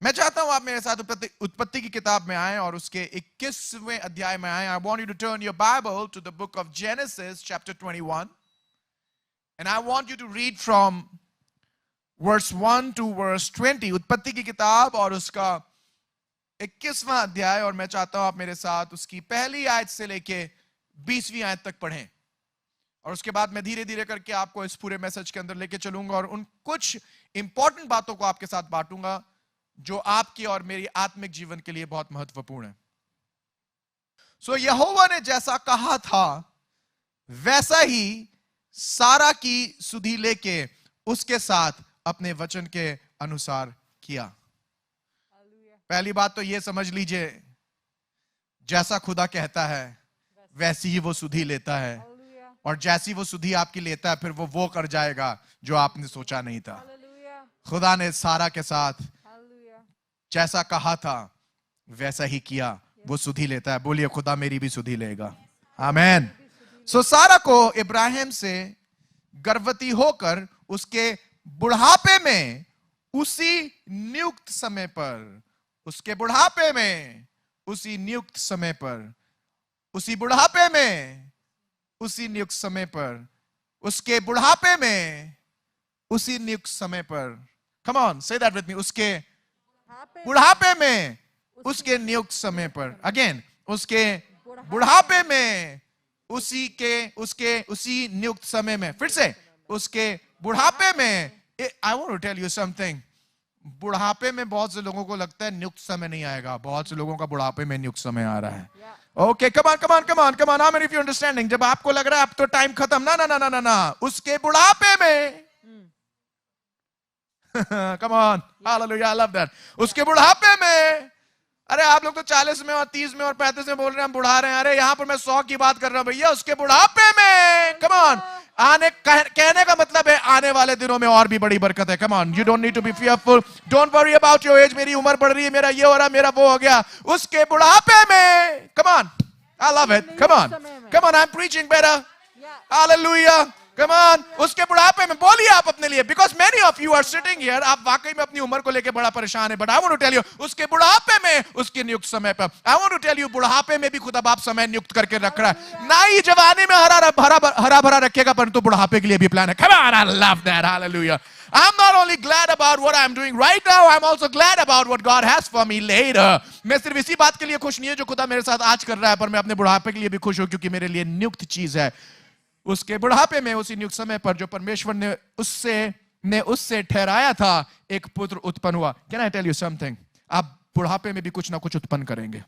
मैं चाहता हूं आप मेरे साथ उत्पत्ति की किताब में आएं और उसके 21वें अध्याय में आएं. I want you to turn your Bible to the book of Genesis chapter 21 and I want you to read from verse 1 to verse 20. उत्पत्ति की किताब और उसका 21वां अध्याय, और मैं चाहता हूं आप मेरे साथ उसकी पहली आयत से लेके 20वीं आयत तक पढ़ें, और उसके बाद मैं धीरे धीरे करके आपको इस पूरे मैसेज के अंदर लेके चलूंगा और उन कुछ इंपॉर्टेंट बातों को आपके साथ बांटूंगा जो आपकी और मेरी आत्मिक जीवन के लिए बहुत महत्वपूर्ण है. सो यहोवा ने जैसा कहा था वैसा ही सारा की सुधि लेके उसके साथ अपने वचन के अनुसार किया. पहली बात तो यह समझ लीजिए, जैसा खुदा कहता है वैसी ही वो सुधि लेता है, और जैसी वो सुधि आपकी लेता है फिर वो कर जाएगा जो आपने सोचा नहीं था. खुदा ने सारा के साथ जैसा कहा था वैसा ही किया. वो सुधि लेता है. बोलिए, खुदा मेरी भी सुधि लेगा. आमीन. सो सारा को इब्राहिम से गर्भवती होकर उसके बुढ़ापे में उसी नियुक्त समय पर, उसके बुढ़ापे में उसी नियुक्त समय पर, उसी बुढ़ापे में उसी नियुक्त समय पर, उसके बुढ़ापे में उसी नियुक्त समय पर. Come on, say that with me. उसके बुढ़ापे में उसके नियुक्त समय पर. अगेन, उसके बुढ़ापे में उसी नियुक्त समय में. फिर से, उसके बुढ़ापे में. I want to tell you something. बुढ़ापे में बहुत से लोगों को लगता है नियुक्त समय नहीं आएगा. बहुत से लोगों का बुढ़ापे में नियुक्त समय आ रहा है. Okay, come on come on come on come on. How many of you understanding? जब आपको लग रहा है अब तो टाइम खत्म, ना ना ना ना ना ना, उसके बुढ़ापे में. Come on, hallelujah, I love that. उसके बुढ़ापे में. अरे आप लोग तो 40 में और 30 में और 35 में बोल रहे हैं हम बुढ़ा रहे हैं. अरे यहां पर मैं 100 की बात कर रहा हूं भैया. उसके बुढ़ापे में. Come on. कहने का मतलब है आने वाले दिनों में और भी बड़ी बरकत है. Come on, you don't need to be fearful. Don't worry about your age. मेरी उम्र बढ़ रही है, मेरा ये हो रहा, मेरा वो हो गया. उसके बुढ़ापे में. Come on, I love it. Come on come on, I am preaching better. Hallelujah. Come on. उसके बुढ़ापे में. बोलिए आप अपने लिए, because many of you are sitting here, आप वाकई में अपनी उम्र को लेकर बड़ा परेशान है. But I want to tell you, उसके बुढ़ापे में उसके नियुक्त समय पर. I want to tell you, बुढ़ापे में भी खुदा बाप समय नियुक्त करके रख रहा है. ना ही जवानी में हरा भरा रखेगा, परंतु बुढ़ापे के लिए भी प्लान है. Come on, I love that. Hallelujah. I'm not only glad about what I'm doing right now, I'm also glad about what God has for me later. मैं सिर्फ इसी बात के लिए खुश नहीं है जो खुदा मेरे साथ आज कर रहा है, पर मैं अपने बुढ़ापे के लिए भी खुश हूं, क्योंकि मेरे लिए नियुक्त चीज है. उसके बुढ़ापे में उसी नियुक्त समय पर जो परमेश्वर ने उससे ठहराया था, एक पुत्र उत्पन्न हुआ. Can I tell you something? आप बुढ़ापे में भी कुछ ना कुछ उत्पन्न करेंगे.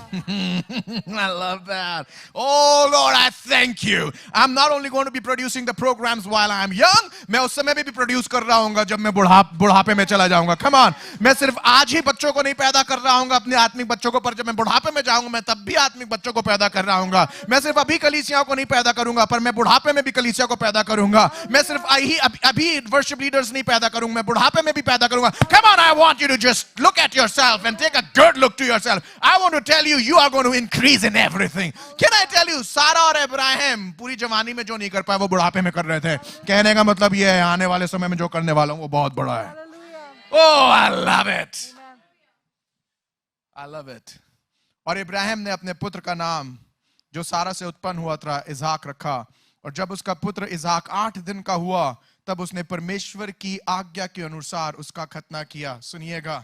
I love that. Oh Lord, I thank you. I'm not only going to be producing the programs while I'm young, मैं उस समय भी प्रोड्यूस कर रहा हूँगा जब मैं बुढ़ापे में चला जाऊंगा. Come on. मैं सिर्फ आज ही बच्चों को नहीं पैदा कर रहा हूँगा, अपने आत्मिक बच्चों को, पर जब मैं बुढ़ापे में जाऊंगा मैं तब भी आत्मिक बच्चों को पैदा कर रहा हूँगा. मैं सिर्फ अभी कलीसियाओं को नहीं पैदा करूंगा, पर मैं बुढ़ापे में भी कलीसिया को पैदा करूंगा. मैं सिर्फ अभी वर्शिप लीडर्स नहीं पैदा करूंगा, मैं बुढ़ापे में भी पैदा करूंगा. Come on, I want you to just look at yourself and take a good look to yourself. I want to tell you are going to increase in everything. Can I tell you, सारा और इब्राहिम पूरी जवानी में जो नहीं कर पाए वो बुढ़ापे में कर रहे थे. कहने का मतलब ये है, आने वाले समय में जो करने वाला हूं वो बहुत बड़ा है. Oh, I love it. I love it. और इब्राहिम ने अपने पुत्र का नाम जो सारा से उत्पन्न हुआ था इसहाक रखा. और जब उसका पुत्र इसहाक 8 दिन का हुआ तब उसने परमेश्वर की आज्ञा के अनुसार उसका खतना किया. सुनिएगा,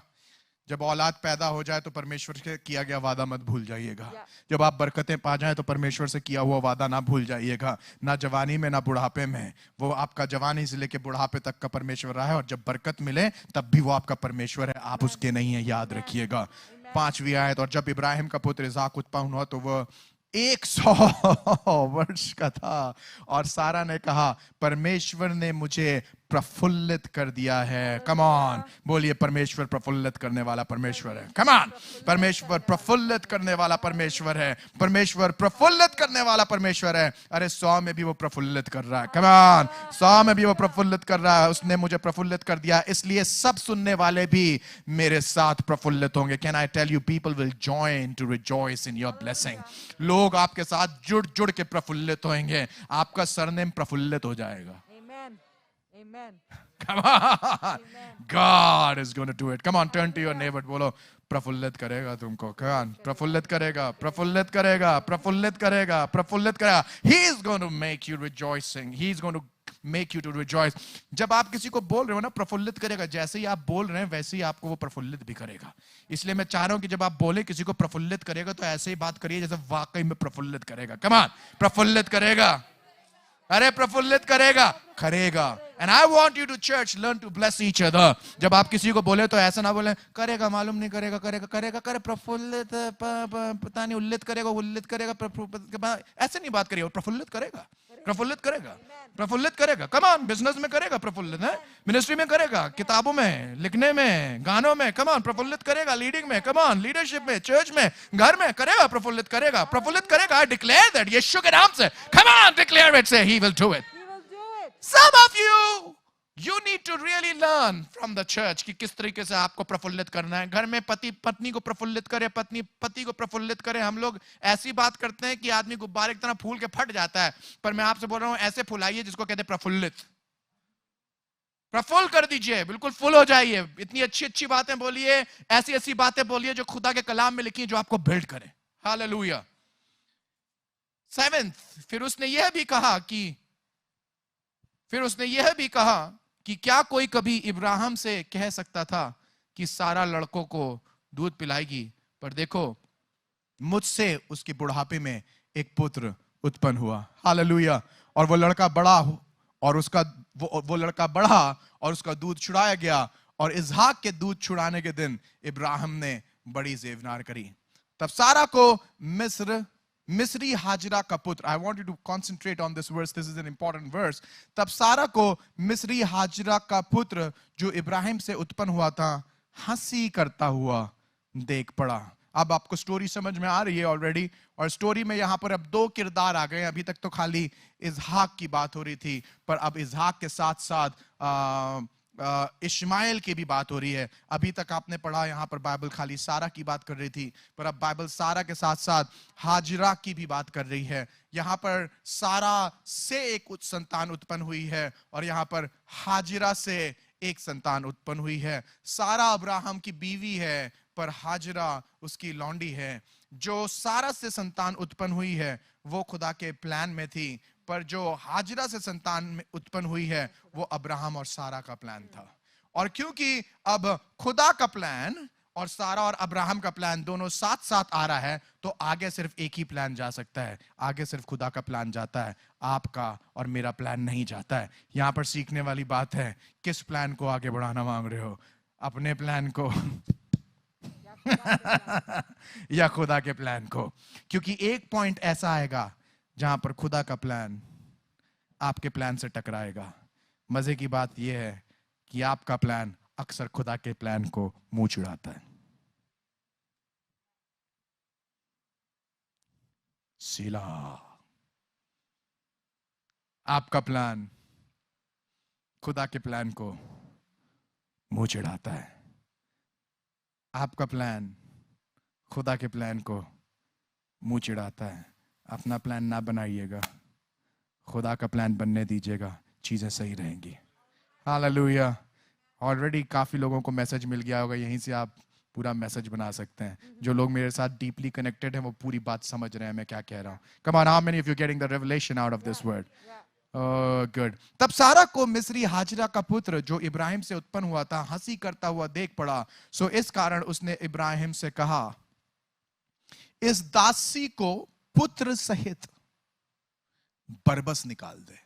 जब औलाद पैदा हो जाए तो परमेश्वर से किया गया वादा मत भूल जाइएगा. जब आप बरकतें पा जाए तो परमेश्वर से किया हुआ वादा ना भूल जाइएगा. ना जवानी में ना बुढ़ापे में. वो आपका जवानी से लेके बुढ़ापे तक का परमेश्वर रहा है, और जब बरकत मिले तब भी वो आपका परमेश्वर है, आप उसके नहीं है. याद रखिएगा. 5वीं आयत. और जब इब्राहिम का पुत्र इसहाक उत्पन्न हुआ तो वह 100 वर्ष का था, और सारा ने कहा परमेश्वर ने मुझे प्रफुल्लित कर दिया है. कम ऑन, बोलिए, परमेश्वर प्रफुल्लित करने वाला परमेश्वर है. कम ऑन, परमेश्वर प्रफुल्लित करने वाला परमेश्वर है. परमेश्वर प्रफुल्लित करने वाला परमेश्वर है. अरे 100 में भी वो प्रफुल्लित कर रहा है. कम ऑन, 100 में भी वो प्रफुल्लित कर रहा है. उसने मुझे प्रफुल्लित कर दिया, इसलिए सब सुनने वाले भी मेरे साथ प्रफुल्लित होंगे. Can I tell you, people will join to rejoice in your blessing. लोग आपके साथ जुड़ जुड़ के प्रफुल्लित होंगे. आपका सरनेम प्रफुल्लित हो जाएगा. Amen. Come on. God is going to do it. Come on, turn to your neighbor. बोलो प्रफुल्लित करेगा तुमको. Come on. प्रफुल्लित करेगा, प्रफुल्लित करेगा, प्रफुल्लित करेगा, प्रफुल्लित करेगा. He is going to make you rejoicing. He is going to make you to rejoice. जब आप किसी को बोल रहे हो ना प्रफुल्लित करेगा, जैसे ही आप बोल रहे हैं वैसे ही आपको वो प्रफुल्लित भी करेगा. इसलिए मैं चाह रहा हूं कि जब आप बोले किसी को प्रफुल्लित करेगा तो ऐसे ही बात करिए जैसे वाकई में प्रफुल्लित करेगा. Come on. प्रफुल्लित करेगा. अरे प्रफुल्लित करेगा, करेगा. And I want you to church learn to bless each other. जब आप किसी को बोले तो ऐसा ना बोले करेगा, मालूम नहीं करेगा, करेगा, करेगा, करे प्रफुल्लित, पता नहीं उल्लित करेगा, उल्लित करेगा, ऐसे नहीं बात करिए. प्रफुल्लित करेगा, प्रफुल्लित करेगा, प्रफुल्लित करेगा. कम ऑन, बिजनेस में करेगा प्रफुल्लित, है मिनिस्ट्री में करेगा, किताबों में, लिखने में, गानों में. कम ऑन, प्रफुल्लित करेगा. लीडिंग में, कम ऑन, लीडरशिप में, चर्च में, घर में करेगा, प्रफुल्लित करेगा, प्रफुल्लित करेगा. I declare that यीशु के नाम से. Come on, declare it. Say he will do it. He will do it. Some of you need to really learn from the church कि किस तरीके से आपको प्रफुल्लित करना है. घर में पति पत्नी को प्रफुल्लित करे, पत्नी पति को प्रफुल्लित करे. हम लोग ऐसी बात करते हैं कि आदमी गुब्बारे की तरह फूल के फट जाता है. पर मैं आपसे बोल रहा हूं ऐसे फुलाइए जिसको कहते हैं प्रफुल्लित. प्रफुल्ल कर दीजिए, बिल्कुल फुल हो जाइए. इतनी अच्छी अच्छी बातें बोलिए, ऐसी ऐसी बातें बोलिए जो खुदा के कलाम में लिखी है, जो आपको बिल्ड करे. हालेलुया. 7th, फिर उसने यह भी कहा कि क्या कोई कभी इब्राहिम से कह सकता था कि सारा लड़कों को दूध पिलाएगी, पर देखो मुझसे उसके बुढ़ापे में एक पुत्र उत्पन्न हुआ. हालेलुया. और वो लड़का बढ़ा और उसका दूध छुड़ाया गया. और इसहाक के दूध छुड़ाने के दिन इब्राहिम ने बड़ी ज़ेवनार करी. तब सारा को मिस्री हाजिरा का पुत्र. I want you to concentrate on this verse. This is an important verse. तब सारा को मिस्री हाजिरा का पुत्र जो इब्राहिम से उत्पन्न हुआ था हंसी करता हुआ देख पड़ा. अब आपको स्टोरी समझ में आ रही है ऑलरेडी. और स्टोरी में यहां पर अब 2 किरदार आ गए. अभी तक तो खाली इसहाक की बात हो रही थी, पर अब इसहाक के साथ साथ इश्माइल की भी बात हो रही है. अभी तक आपने पढ़ा यहां पर बाइबल खाली सारा की बात कर रही थी, पर अब बाइबल सारा के साथ साथ हाजिरा की भी बात कर रही है. यहां पर सारा से एक संतान उत्पन्न हुई है और यहां पर हाजिरा से एक संतान उत्पन्न हुई है. सारा अब्राहम की बीवी है, पर हाजिरा उसकी लौंडी है. जो सारा से संतान उत्पन्न हुई है वो खुदा के प्लान में थी, पर जो हाजिरा से संतान में उत्पन्न हुई है वो अब्राहम और सारा का प्लान था. और क्योंकि अब खुदा का प्लान और सारा और अब्राहम का प्लान दोनों साथ साथ आ रहा है, तो आगे सिर्फ एक ही प्लान जा सकता है. आगे सिर्फ खुदा का प्लान जाता है, आपका और मेरा प्लान नहीं जाता है. यहां पर सीखने वाली बात है, किस प्लान को आगे बढ़ाना मांग रहे हो, अपने प्लान को या खुदा के प्लान को. क्योंकि एक पॉइंट ऐसा आएगा जहां पर खुदा का प्लान आपके प्लान से टकराएगा. मजे की बात यह है कि आपका प्लान अक्सर खुदा के प्लान को मुंह चिढ़ाता है. सीला. आपका प्लान खुदा के प्लान को मुंह चिढ़ाता है. आपका प्लान खुदा के प्लान को मुंह चिढ़ाता है. अपना प्लान ना बनाइएगा, खुदा का प्लान बनने दीजिएगा, चीजें सही रहेंगी. हालेलुया. ऑलरेडी काफी लोगों को मैसेज मिल गया होगा, यहीं से आप पूरा मैसेज बना सकते हैं. जो लोग मेरे साथ डीपली कनेक्टेड हैं वो पूरी बात समझ रहे हैं मैं क्या कह रहा हूं. Come on, how many of you getting the revelation out of this word? Good. तब सारा को मिस्री हाजिरा का पुत्र जो इब्राहिम से उत्पन्न हुआ था हंसी करता हुआ देख पड़ा. सो इस कारण उसने इब्राहिम से कहा, इस दासी को पुत्र सहित बरबस निकाल दे,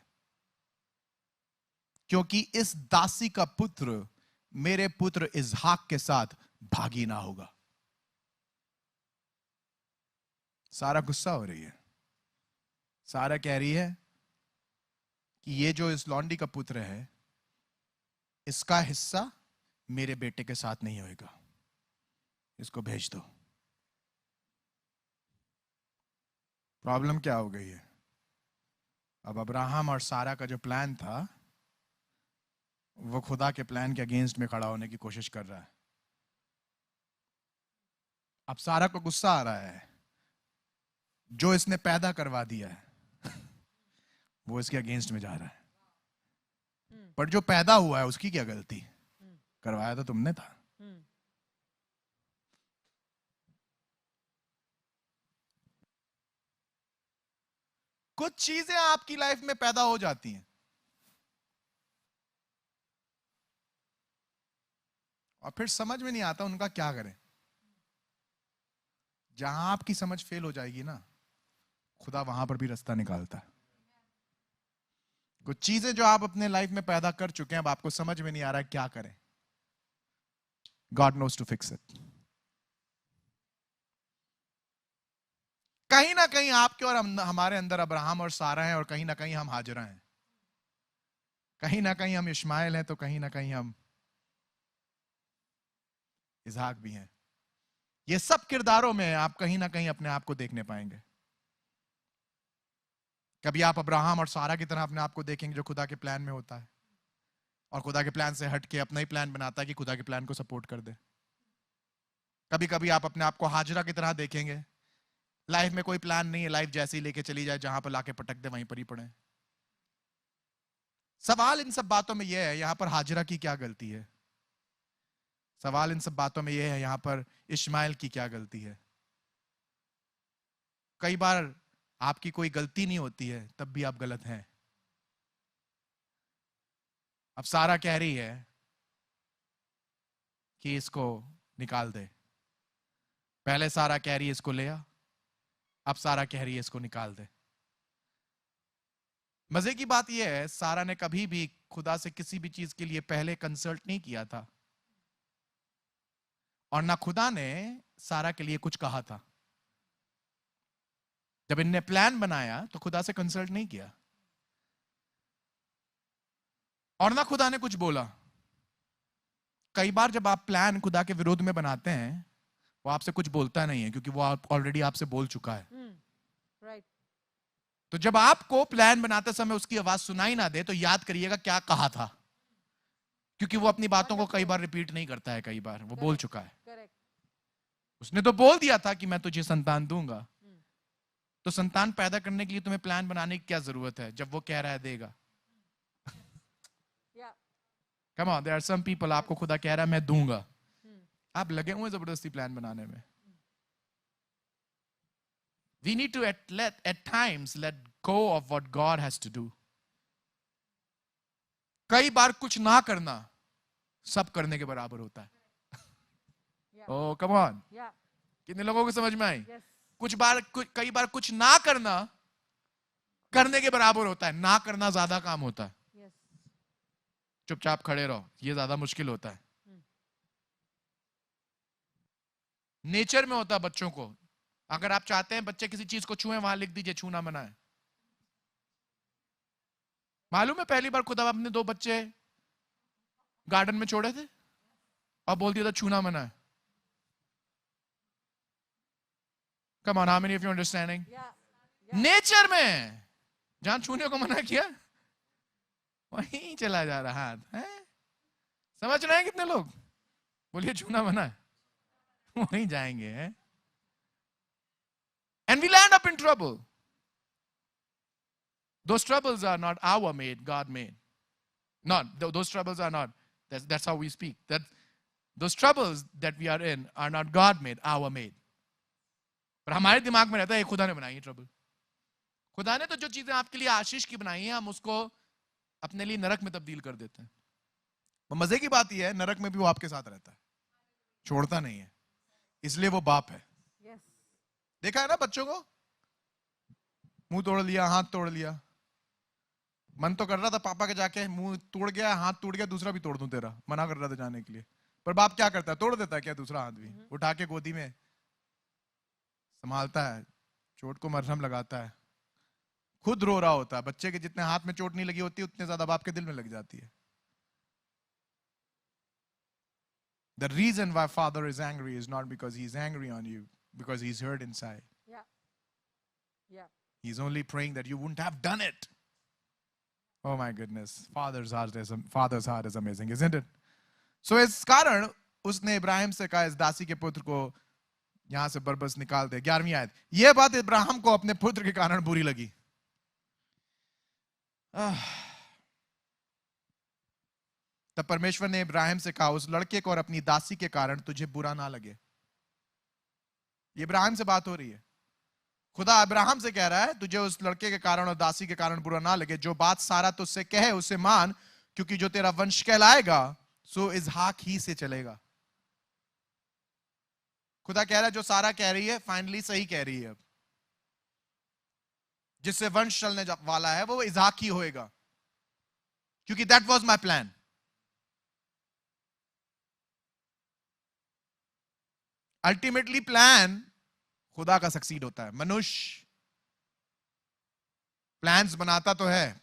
क्योंकि इस दासी का पुत्र मेरे पुत्र इसहाक के साथ भागी ना होगा. सारा गुस्सा हो रही है. सारा कह रही है कि ये जो इस लौंडी का पुत्र है इसका हिस्सा मेरे बेटे के साथ नहीं होएगा, इसको भेज दो. प्रॉब्लम क्या हो गई है? अब अब्राहम और सारा का जो प्लान था वो खुदा के प्लान के अगेंस्ट में खड़ा होने की कोशिश कर रहा है. अब सारा को गुस्सा आ रहा है, जो इसने पैदा करवा दिया है वो इसके अगेंस्ट में जा रहा है. पर जो पैदा हुआ है उसकी क्या गलती? करवाया तो तुमने था। कुछ चीजें आपकी लाइफ में पैदा हो जाती हैं और फिर समझ में नहीं आता उनका क्या करें। जहां आपकी समझ फेल हो जाएगी ना, खुदा वहां पर भी रास्ता निकालता है। कुछ चीजें जो आप अपने लाइफ में पैदा कर चुके हैं, अब आपको समझ में नहीं आ रहा है क्या करें। God knows to fix it. कहीं ना कहीं आपके और हमारे अंदर अब्राहम और सारा हैं, और कहीं ना कहीं हम हाजरा हैं। कहीं ना कहीं हम इश्माइल हैं, तो कहीं ना कहीं हम इसहाक भी हैं। ये सब किरदारों में आप कहीं ना कहीं अपने आप को देखने पाएंगे। कभी आप अब्राहम और सारा की तरह अपने आप को देखेंगे जो खुदा के प्लान में होता है, और खुदा के प्लान से हट के अपना ही प्लान बनाता है कि खुदा के प्लान को सपोर्ट कर दे। कभी कभी आप अपने आप को हाजरा की तरह देखेंगे, लाइफ में कोई प्लान नहीं है, लाइफ जैसे ही लेके चली जाए, जहां पर लाके पटक दे वहीं पर ही पड़े। सवाल इन सब बातों में यह है, यहां पर हाजरा की क्या गलती है? सवाल इन सब बातों में यह है, यहां पर इश्माइल की क्या गलती है? कई बार आपकी कोई गलती नहीं होती है, तब भी आप गलत हैं। अब सारा कह रही है कि इसको निकाल दे। पहले सारा कह रही है इसको ले आ, अब सारा कह रही है इसको निकाल दे। मजे की बात यह है, सारा ने कभी भी खुदा से किसी भी चीज के लिए पहले कंसल्ट नहीं किया था, और ना खुदा ने सारा के लिए कुछ कहा था। जब इनने प्लान बनाया तो खुदा से कंसल्ट नहीं किया, और ना खुदा ने कुछ बोला। कई बार जब आप प्लान खुदा के विरोध में बनाते हैं, वो आपसे कुछ बोलता नहीं है, क्योंकि वो ऑलरेडी आपसे बोल चुका है। राइट। तो जब आपको प्लान बनाते समय उसकी आवाज सुनाई ना दे, तो याद करिएगा क्या कहा था, क्योंकि वो अपनी बातों को कई बार रिपीट नहीं करता है, कई बार वो बोल चुका है। करेक्ट। उसने तो बोल दिया था कि मैं तुझे संतान दूंगा, तो संतान पैदा करने के लिए तुम्हें प्लान बनाने की क्या जरूरत है, जब वो कह रहा है देगा। Come on, there are some people, आपको खुदा कह रहा है मैं दूंगा, आप लगे हुए जबरदस्ती प्लान बनाने में। We need to at times let go of what God has to do. कई बार कुछ ना करना सब करने के बराबर होता है। ओह कम ऑन, कितने लोगों को समझ में आई? कई बार कुछ ना करना करने के बराबर होता है। ना करना ज्यादा काम होता है। चुपचाप खड़े रहो, ये ज्यादा मुश्किल होता है। नेचर में होता है बच्चों को, अगर आप चाहते हैं बच्चे किसी चीज को छुएं, वहां लिख दीजिए छूना मना है। मालूम है पहली बार खुदा अपने 2 बच्चे गार्डन में छोड़े थे और बोल दिया था छूना मना है। Come on, how many of you understanding? Nature में जहां छूने को मना किया वहीं चला जा रहा हाथ है। समझ रहे हैं कितने लोग? बोलिए छूना मना है, वहीं जाएंगे हैं। And we land up in trouble. Those troubles are not our made, God made. Those troubles are not. That's how we speak. Those troubles that we are in are not God made, our made. पर हमारे दिमाग में रहता है खुदा ने बनाई है ट्रबल। खुदा ने तो जो चीजें आपके लिए आशीष की बनाई है, हम उसको अपने लिए नरक में तब्दील कर देते हैं। मजे की बात यह है, नरक में भी वो आपके साथ रहता है, छोड़ता नहीं है, इसलिए वो बाप है। देखा है ना बच्चों को, मुंह तोड़ लिया, हाथ तोड़ लिया, मन तो कर रहा था पापा के जाके मुंह तोड़ गया, हाथ टूट गया, दूसरा भी तोड़ दूं तेरा, मना कर रहा था जाने के लिए, पर बाप क्या करता है, तोड़ देता है क्या दूसरा हाथ भी, उठा के गोदी में संभालता है, चोट को मरहम लगाता है, खुद रो रहा होता है। बच्चे के जितने हाथ में चोट नहीं लगी होती, उतने ज्यादा बाप के दिल में लग जाती है। The reason why father is angry is not because he's angry on you, because he's hurt inside. He's only praying that you wouldn't have done it. Oh my goodness, father's heart is amazing, isn't it? So इस कारण उसने इब्राहिम से कहा, इस दासी के पुत्र को यहां से बरबस निकाल दे। 11वीं आयत, यह बात इब्राहिम को अपने पुत्र के कारण बुरी लगी। तब परमेश्वर ने इब्राहिम से कहा, उस लड़के को और अपनी दासी के कारण तुझे बुरा ना लगे। ये इब्राहिम से बात हो रही है। खुदा अब्राहम से कह रहा है, तुझे उस लड़के के कारण और दासी के कारण बुरा ना लगे। जो बात सारा तुझसे कहे उसे मान, क्योंकि जो तेरा वंश कहलाएगा सो इसहाक ही से चलेगा। खुदा कह रहा है, जो सारा कह रही है फाइनली सही कह रही है। अब जिससे वंश चलने वाला है वो इसहाक ही होएगा, क्योंकि that was my plan. Ultimately plan खुदा का सक्सीड होता है। मनुष्य प्लान्स बनाता तो है,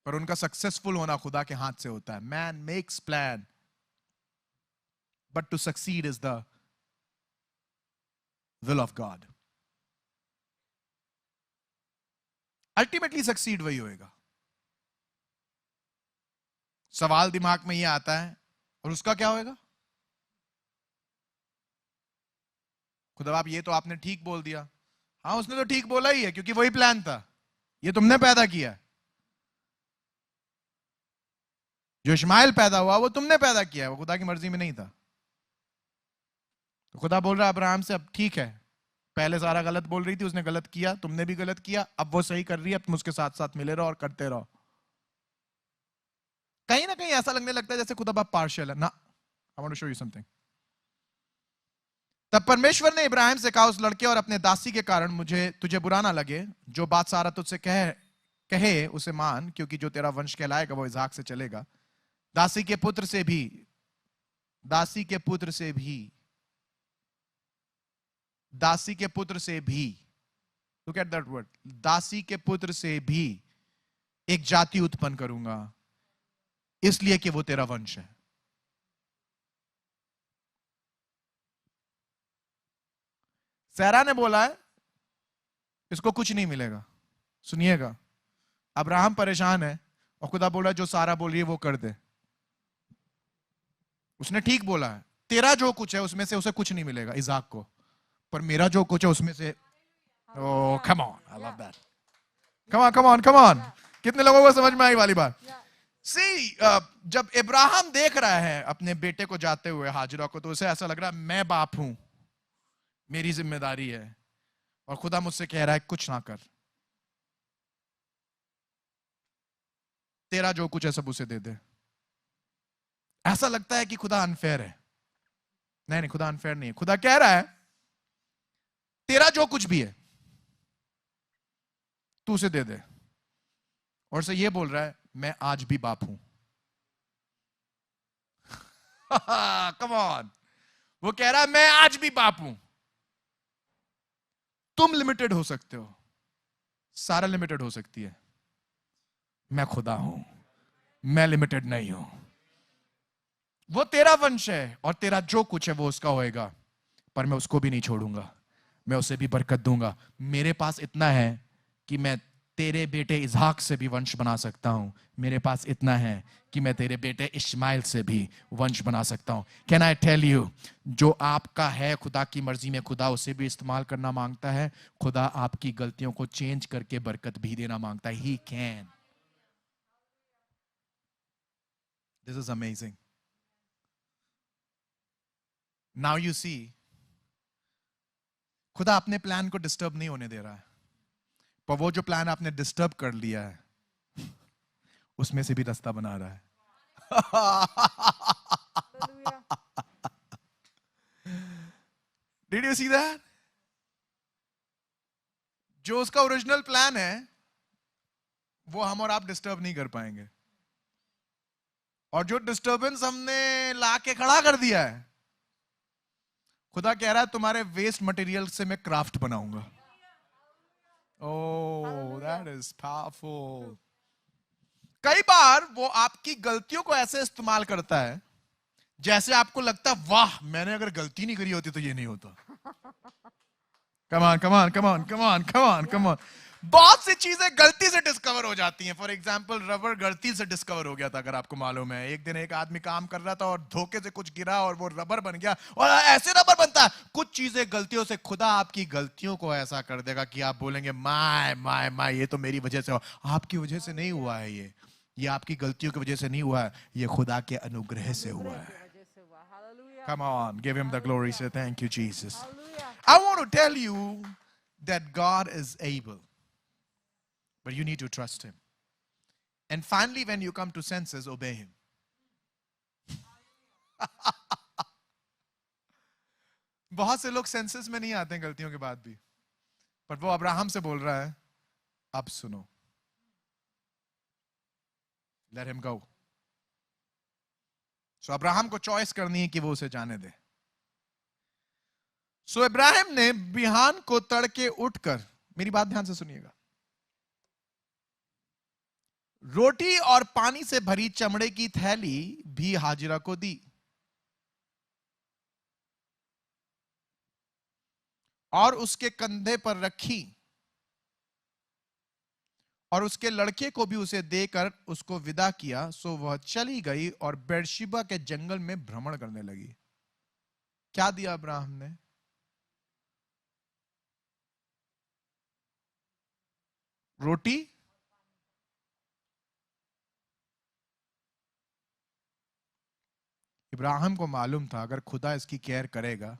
पर उनका सक्सेसफुल होना खुदा के हाथ से होता है। Man makes plan, but to succeed is the will of God. Ultimately succeed वही होएगा। सवाल दिमाग में ये आता है, और उसका क्या होएगा? खुदा बाप, ये तो आपने ठीक बोल दिया। हाँ, उसने तो ठीक बोला ही है, क्योंकि वही प्लान था। ये तुमने पैदा किया। जो इश्माइल पैदा हुआ वो तुमने पैदा किया, वो खुदा की मर्जी में नहीं था। तो खुदा बोल रहा है अब्राहम से, अब ठीक है, पहले सारा गलत बोल रही थी, उसने गलत किया, तुमने भी गलत किया, अब वो सही कर रही है, अब तुम उसके साथ साथ मिले रहो और करते रहो। कहीं ना कहीं ऐसा लगने लगता है जैसे खुदा बाप पार्शियल है ना। I want to show you something. तब परमेश्वर ने इब्राहिम से कहा, उस लड़के और अपने दासी के कारण तुझे बुरा ना लगे। जो बात सारा तुझसे कहे उसे मान, क्योंकि जो तेरा वंश कहलाएगा वो इसहाक से चलेगा। दासी के पुत्र से भी लुक एट दैट वर्ड, दासी के पुत्र से भी एक जाति उत्पन्न करूंगा, इसलिए कि वो तेरा वंश है। सैरा ने बोला है इसको कुछ नहीं मिलेगा। सुनिएगा, अब्राहम परेशान है और खुदा बोला जो सारा बोल रही है वो कर दे। उसने ठीक बोला है, तेरा जो कुछ है उसमें से उसे कुछ नहीं मिलेगा इसहाक को, पर मेरा जो कुछ है उसमें से, oh come on, I love that, come on. कितने लोगों को समझ में आई वाली बात? सी, जब इब्राहिम देख रहा है अपने बेटे को जाते हुए हाजिरा को, तो उसे ऐसा लग रहा है मैं बाप हूं, मेरी जिम्मेदारी है, और खुदा मुझसे कह रहा है कुछ ना कर, तेरा जो कुछ है सब उसे दे दे। ऐसा लगता है कि खुदा अनफेयर है। नहीं, खुदा अनफेयर नहीं है। खुदा कह रहा है तेरा जो कुछ भी है तू उसे दे दे, और से ये बोल रहा है मैं आज भी बाप हूं। कम ऑन, वो कह रहा है मैं आज भी बाप हूं। तुम लिमिटेड हो सकते हो, सारा लिमिटेड हो सकती है, मैं खुदा हूं, मैं लिमिटेड नहीं हूं। वो तेरा वंश है और तेरा जो कुछ है वो उसका होएगा, पर मैं उसको भी नहीं छोड़ूंगा, मैं उसे भी बरकत दूंगा। मेरे पास इतना है कि मैं तेरे बेटे इसहाक से भी वंश बना सकता हूं। मेरे पास इतना है कि मैं तेरे बेटे इश्माइल से भी वंश बना सकता हूं। कैन आई टेल यू, जो आपका है खुदा की मर्जी में खुदा उसे भी इस्तेमाल करना मांगता है। खुदा आपकी गलतियों को चेंज करके बरकत भी देना मांगता है। He can. This is amazing. Now you see, खुदा अपने प्लान को डिस्टर्ब नहीं होने दे रहा है, पर वो जो प्लान आपने डिस्टर्ब कर लिया है उसमें से भी रास्ता बना रहा है। Did you see that? जो उसका ओरिजिनल प्लान है वो हम और आप डिस्टर्ब नहीं कर पाएंगे, और जो डिस्टर्बेंस हमने लाके खड़ा कर दिया है, खुदा कह रहा है तुम्हारे वेस्ट मटेरियल से मैं क्राफ्ट बनाऊंगा। Oh, that is powerful. कई बार वो आपकी गलतियों को ऐसे इस्तेमाल करता है जैसे आपको लगता है वाह मैंने अगर गलती नहीं करी होती तो ये नहीं होता। Come on. बहुत सी चीजें गलती से डिस्कवर हो जाती हैं। फॉर एग्जाम्पल, रबर गलती से डिस्कवर हो गया था, अगर आपको मालूम है। एक दिन एक आदमी काम कर रहा था और धोखे से कुछ गिरा और वो रबर बन गया, और ऐसे रबर बनता है। कुछ चीजें गलतियों से, खुदा आपकी गलतियों को ऐसा कर देगा कि आप बोलेंगे माय माय माय, ये तो मेरी वजह से हो। आपकी वजह से नहीं हुआ है, ये आपकी गलतियों की वजह से नहीं हुआ है, ये खुदा के अनुग्रह से हुआ है. Come on, give him the glory. Say thank you, Jesus. I want to tell you that God is able, but you need to trust him. And finally, when you come to senses, obey him. बहुत से लोग senses में नहीं आते हैं गलतियों के बाद भी, पर वो अब्राहम से बोल रहा है, अब सुनो. Let him go. सो अब्राहम को चॉइस करनी है कि वो उसे जाने दे. सो इब्राहिम ने बिहान को तड़के उठकर, मेरी बात ध्यान से सुनिएगा, रोटी और पानी से भरी चमड़े की थैली भी हाजिरा को दी और उसके कंधे पर रखी और उसके लड़के को भी उसे देकर उसको विदा किया. सो वह चली गई और बेरशिबा के जंगल में भ्रमण करने लगी. क्या दिया अब्राहम ने? रोटी, इब्राहिम को मालूम था अगर खुदा इसकी केयर करेगा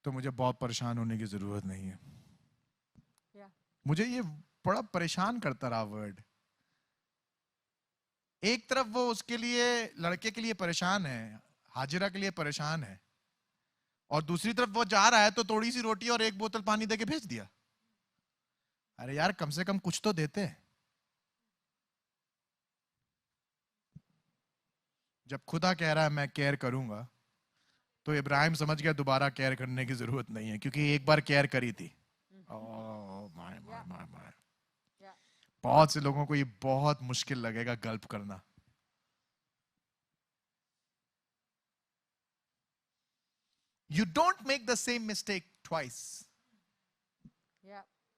तो मुझे बहुत परेशान होने की जरूरत नहीं है. मुझे ये बड़ा परेशान करता रहा वर्ड. एक तरफ वो उसके लिए, लड़के के लिए परेशान है, हाजिरा के लिए परेशान है, और दूसरी तरफ वो जा रहा है तो थोड़ी सी रोटी और एक बोतल पानी देके भेज दिया. अरे यार, कम से कम कुछ तो देते. जब खुदा कह रहा है मैं केयर करूंगा, तो इब्राहिम समझ गया दोबारा केयर करने की जरूरत नहीं है, क्योंकि एक बार केयर करी थी. My my my my. बहुत से लोगों को ये बहुत मुश्किल लगेगा गल्प करना. You don't make the same mistake twice.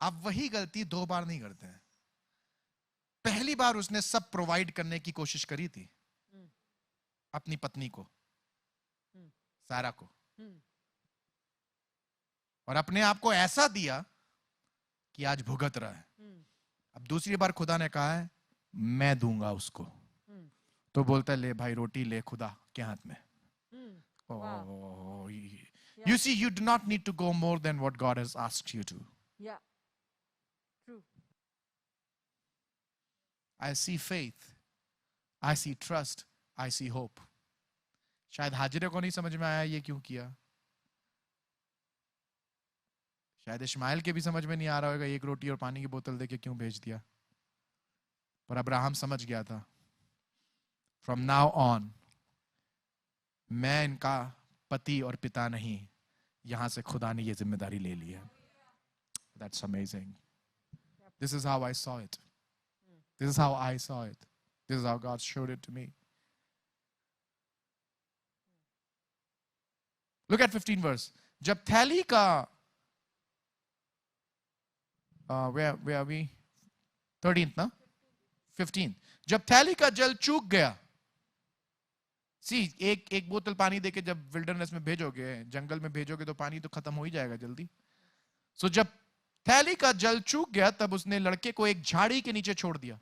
आप वही गलती दो बार नहीं करते हैं. पहली बार उसने सब प्रोवाइड करने की कोशिश करी थी अपनी पत्नी को, सारा को, और अपने आप को ऐसा दिया कि आज भुगत रहा है. अब दूसरी बार खुदा ने कहा है मैं दूंगा उसको, तो बोलता है ले भाई रोटी ले खुदा के हाथ में. Oh, you see, you do not need to go more than what God has asked you to. Yeah, true. I see faith, I see trust, I see hope. शायद हाजिरे को नहीं समझ में आया ये क्यों किया. शायद इश्माइल के भी समझ में नहीं आ रहा होगा एक रोटी और पानी की बोतल देके क्यों भेज दिया. पर अब्राहम समझ गया था, फ्रॉम नाउ ऑन मैं इनका पति और पिता नहीं, यहां से खुदा ने ये जिम्मेदारी ले ली है. That's amazing. This is how I saw it. This is how I saw it. This is how God showed it to me. Look at 15 verse. जब थैली का where are we? 13th ना? 15. जब थैली का जल चूक गया. सी एक बोतल पानी देके जब विल्डरनेस में भेजोगे, जंगल में भेजोगे, तो पानी तो खत्म हो ही जाएगा जल्दी. सो जब थैली का जल चूक गया तब उसने लड़के को एक झाड़ी के नीचे छोड़ दिया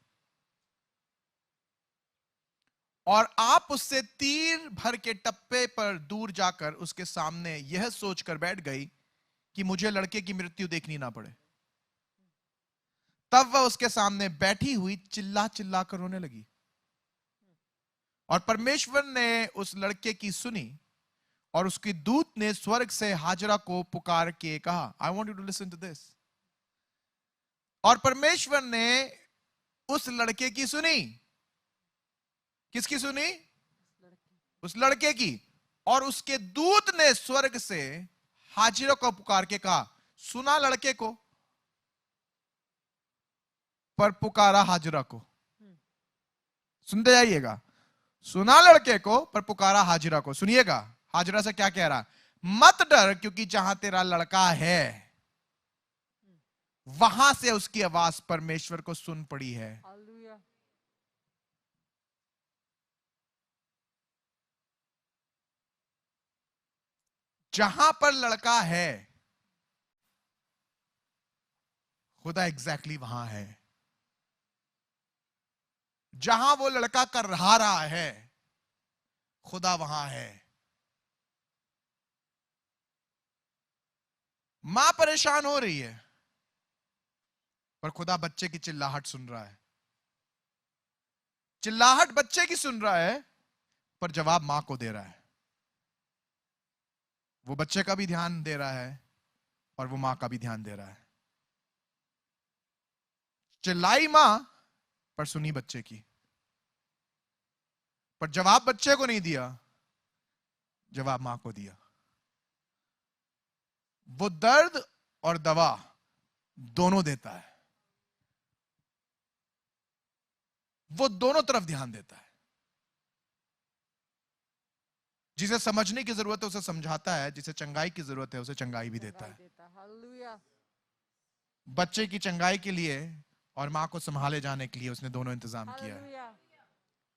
और आप उससे तीर भर के टप्पे पर दूर जाकर उसके सामने यह सोचकर बैठ गई कि मुझे लड़के की मृत्यु देखनी ना पड़े. तब वह उसके सामने बैठी हुई चिल्ला चिल्ला कर रोने लगी और परमेश्वर ने उस लड़के की सुनी और उसकी दूत ने स्वर्ग से हाजरा को पुकार के कहा. I want you to listen to this. और परमेश्वर ने उस लड़के की सुनी. किसकी सुनी? उस लड़के की. और उसके दूत ने स्वर्ग से हाजिरा को पुकार के कहा. सुना लड़के को, पर पुकारा हाजिरा को. सुनते जाइएगा. सुना लड़के को पर पुकारा हाजिरा को. सुनिएगा हाजिरा से क्या कह रहा. मत डर, क्योंकि जहां तेरा लड़का है वहां से उसकी आवाज परमेश्वर को सुन पड़ी है. जहां पर लड़का है खुदा एग्जैक्टली वहां है. जहां वो लड़का कर रहा है खुदा वहां है। मां परेशान हो रही है पर खुदा बच्चे की चिल्लाहट सुन रहा है। चिल्लाहट बच्चे की सुन रहा है पर जवाब मां को दे रहा है। वो बच्चे का भी ध्यान दे रहा है और वो मां का भी ध्यान दे रहा है। चिल्लाई मां पर सुनी बच्चे की, पर जवाब बच्चे को नहीं दिया, जवाब मां को दिया। वो दर्द और दवा दोनों देता है, वो दोनों तरफ ध्यान देता है। जिसे समझने की जरूरत है उसे समझाता है, जिसे चंगाई की जरूरत है उसे चंगाई भी देता है। Hallelujah. बच्चे की चंगाई के लिए और मां को संभाले जाने के लिए उसने दोनों इंतजाम किया है। Hallelujah.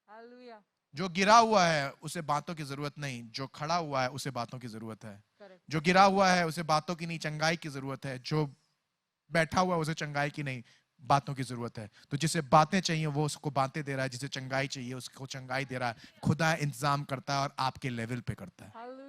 Hallelujah. जो गिरा हुआ है उसे बातों की जरूरत नहीं, जो खड़ा हुआ है उसे बातों की जरूरत है। Correct. जो गिरा हुआ है उसे बातों की नहीं चंगाई की जरूरत है। जो बैठा हुआ है उसे चंगाई की नहीं बातों की जरूरत है। तो जिसे बातें चाहिए वो उसको बातें दे रहा है, जिसे चंगाई चाहिए उसको चंगाई दे रहा है। खुदा इंतजाम करता है और आपके लेवल पे करता है। Hallelujah.